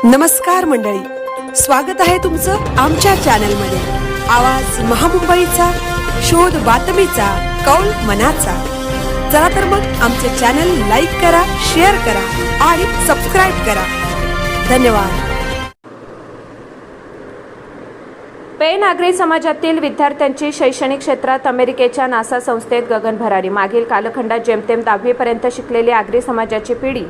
नमस्कार मंडळी, स्वागत आहे तुमचं आमच्या चॅनलमध्ये। आवाज महामुंबईचा, शोध बातमीचा, कौल मनाचा। चला तर मग आमचे चॅनल लाईक करा, शेअर करा आणि सबस्क्राइब करा। धन्यवाद। पेन आगरी समाजातील विद्यार्थ्यांची शैक्षणिक क्षेत्रात अमेरिकेच्या नासा संस्थेत गगनभरारी। मागील कालखंडात जेमतेम 10वी पर्यंत शिकलेली आगरी समाजाची पिढी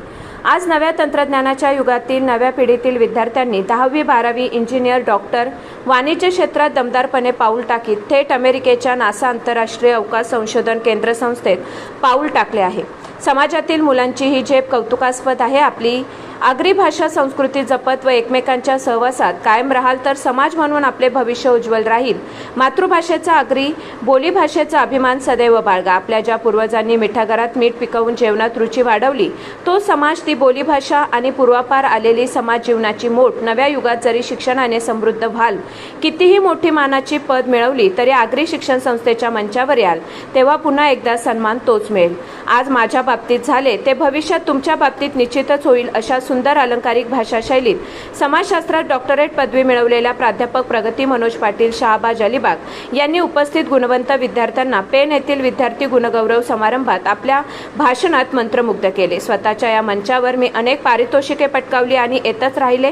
आज नव्या तंत्रज्ञानाच्या युगातील नव्या पिढीतील विद्यार्थ्यांनी 10वी 12वी इंजिनियर, डॉक्टर, वाणिज्य क्षेत्रात दमदारपणे पाऊल टाकीत थेट अमेरिकेच्या नासा आंतरराष्ट्रीय अवकाश संशोधन केंद्र संस्थेत पाऊल टाकले आहे। समाजातील मुलांची ही झेप कौतुकास्पद आहे। आपली आगरी भाषा संस्कृती जपत व एकमेकांच्या सहवासात कायम राहाल तर समाज म्हणून आपले भविष्य उज्ज्वल राहील। मातृभाषेचा आगरी बोलीभाषेचा अभिमान सदैव बाळगा। आपल्या ज्या पूर्वजांनी मिठागरात मीठ पिकवून जेवणात रुची वाढवली तो समाज, ती बोलीभाषा आणि पूर्वापार आलेली समाज जीवनाची मोठ नव्या युगात जरी शिक्षणाने समृद्ध व्हाल, कितीही मोठी मानाची पद मिळवली तरी आगरी शिक्षण संस्थेच्या मंचावर याल तेव्हा पुन्हा एकदा सन्मान तोच मिळेल। आज माझ्या बाबतीत झाले ते भविष्यात तुमच्या बाबतीत निश्चितच होईल अशा सुंदर अलंकारिक भाषा शैलीत समाजशास्त्रात डॉक्टरेट पदवी मिळवलेल्या प्राध्यापक प्रगती मनोज पाटील शहाबाज अलिबाग यांनी उपस्थित गुणवंत विद्यार्थ्यांना पेन येथील विद्यार्थी गुणगौरव समारंभात आपल्या भाषणात मंत्रमुग्ध केले। स्वतःच्या या मंचावर मी अनेक पारितोषिके पटकावली आणि येतच राहिले।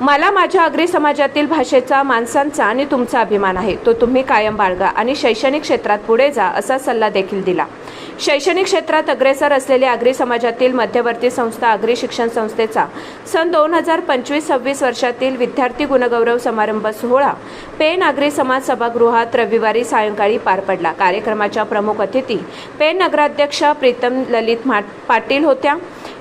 मला माझ्या आगरी समाजातील भाषेचा, माणसांचा आणि तुमचा अभिमान आहे, तो तुम्ही कायम बाळगा आणि शैक्षणिक क्षेत्रात पुढे जा असा सल्ला देखील दिला। शैक्षणिक क्षेत्रात अग्रेसर असलेली आगरी समाजातील मध्यवर्ती संस्था आगरी शिक्षण संस्थेचा सन 2025-26 वर्षातील विद्यार्थी गुणगौरव समारंभ सोहळा पेन आगरी समाज सभागृहात रविवारी सायंकाळी पार पडला। कार्यक्रमाच्या प्रमुख अतिथी पेन नगराध्यक्षा प्रीतम ललित पाटील होत्या।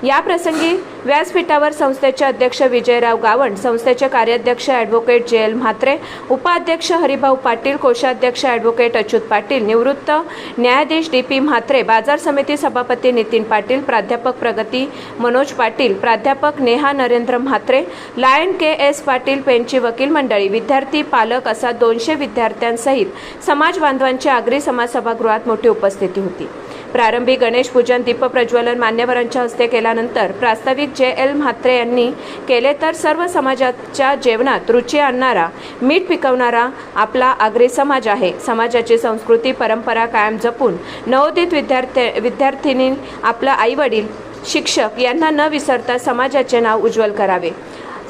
या प्रसंगी व्यासपीठावर संस्थेचे अध्यक्ष विजयराव गावंड, संस्थेचे कार्याध्यक्ष ॲडव्होकेट जे.एल. म्हात्रे, उपाध्यक्ष हरिभाऊ पाटील, कोषाध्यक्ष ॲडव्होकेट अच्युत पाटील, निवृत्त न्यायाधीश डी.पी. म्हात्रे, बाजार समिती सभापती नितीन पाटील, प्राध्यापक प्रगती मनोज पाटील, प्राध्यापक नेहा नरेंद्र म्हात्रे, लायन के.एस. पाटील, पेनची वकील मंडळी, विद्यार्थी, पालक असा 200 विद्यार्थ्यांसहित समाज बांधवांची आगरी समाज सभागृहात मोठी उपस्थिती होती। प्रारंभी गणेश पूजन, दीपप्रज्वलन मान्यवरांच्या हस्ते केल्यानंतर प्रास्ताविक जे.एल. म्हात्रे यांनी केले तर सर्व समाजाच्या जेवणात रुची आणणारा, मीठ पिकवणारा आपला आगरी समाज आहे। समाजाची संस्कृती परंपरा कायम जपून नवोदित विद्यार्थिनी आपला आई-वडील, शिक्षक यांना न विसरता समाजाचे नाव उज्ज्वल करावे।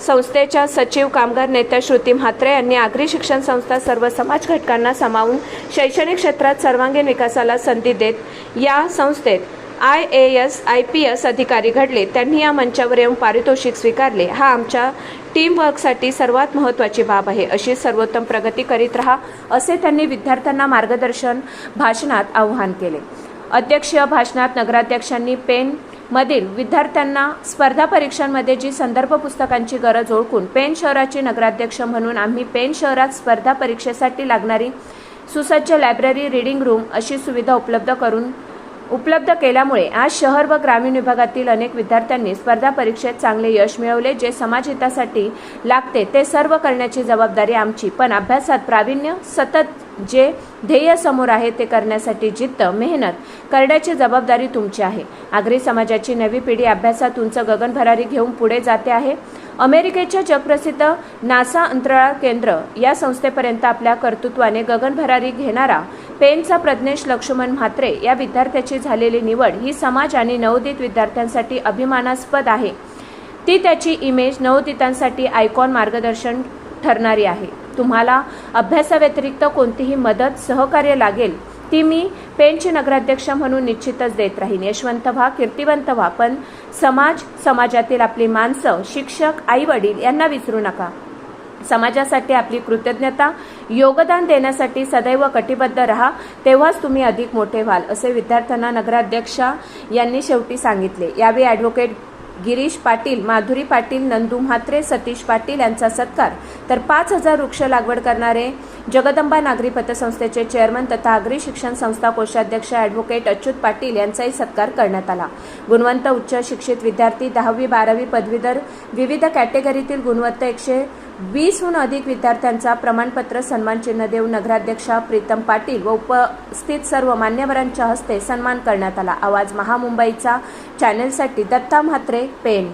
संस्थेच्या सचिव कामगार नेत्या श्रुती म्हात्रे यांनी आगरी शिक्षण संस्था सर्व समाज घटकांना सामावून शैक्षणिक क्षेत्रात सर्वांगीण विकासाला संधी देत या संस्थेत IAS, IPS अधिकारी घडले। त्यांनी या मंचावर येऊन पारितोषिक स्वीकारले। हा आमच्या टीमवर्कसाठी सर्वात महत्त्वाची बाब आहे। अशी सर्वोत्तम प्रगती करीत राहा असे त्यांनी विद्यार्थ्यांना मार्गदर्शन भाषणात आवाहन केले। अध्यक्षीय भाषणात नगराध्यक्षांनी पेन मधील विद्यार्थ्यांना स्पर्धा परीक्षांमध्ये जी संदर्भ पुस्तकांची गरज ओळखून पेन शहराची नगराध्यक्ष म्हणून आम्ही पेन शहरात स्पर्धा परीक्षेसाठी लागणारी सुसज्ज लायब्ररी, रीडिंग रूम अशी सुविधा उपलब्ध केल्यामुळे आज शहर व ग्रामीण विभागातील अनेक विद्यार्थ्यांनी स्पर्धा परीक्षेत चांगले यश मिळवले। जे समाजहितासाठी लागते ते सर्व करण्याची जबाबदारी आमची, पण अभ्यासात प्रावीण्य, सतत जे ध्येय समोर आहे ते करण्यासाठी जिद्द, मेहनत करण्याची जबाबदारी तुमची आहे। आगरी समाजाची नवी पिढी अभ्यासात उंच गगनभरारी घेऊन पुढे जाते आहे। अमेरिकेच्या जगप्रसिद्ध नासा अंतराळ केंद्र या संस्थेपर्यंत आपल्या कर्तृत्वाने गगनभरारी घेणारा पेनचा प्रज्ञेश लक्ष्मण म्हात्रे या विद्यार्थ्याची झालेली निवड ही समाज आणि नवोदित विद्यार्थ्यांसाठी अभिमानास्पद आहे। ती त्याची इमेज नवोदितांसाठी आयकॉन मार्गदर्शन ठरणारी आहे। तुम्हाला अभ्यासाव्यतिरिक्त कोणतीही मदत, सहकार्य लागेल ती मी पेनची नगराध्यक्ष म्हणून निश्चितच देत राहीन। यशवंत व्हा, कीर्तिवंत व्हा, पण समाजातील आपली माणसं, शिक्षक, आई-वडील यांना विसरू नका। समाजासाठी आपली कृतज्ञता, योगदान देण्यासाठी सदैव कटिबद्ध राहा, तेव्हाच तुम्ही अधिक मोठे व्हाल असे विद्यार्थ्यांना नगराध्यक्षा यांनी शेवटी सांगितले। यावेळी ॲडव्होकेट गिरीश पाटील, माधुरी पाटील, नंदू म्हात्रे, सतीश पाटील यांचा सत्कार तर 5000 वृक्ष लागवड करणारे जगदंबा नागरी पतसंस्थेचे चेअरमन तथा आगरी शिक्षण संस्था कोषाध्यक्ष ॲडव्होकेट अच्युत पाटील यांचाही सत्कार करण्यात आला। गुणवंत उच्च शिक्षित विद्यार्थी, 10वी 12वी पदवीधर, विविध कॅटेगरीतील गुणवंत 120हून अधिक विद्यार्थ्यांचा प्रमाणपत्र, सन्मानचिन्ह देऊन नगराध्यक्षा प्रीतम पाटील व उपस्थित सर्व मान्यवरांच्या हस्ते सन्मान करण्यात आला। आवाज महामुंबईचा चॅनलसाठी दत्ता म्हात्रे, पेन।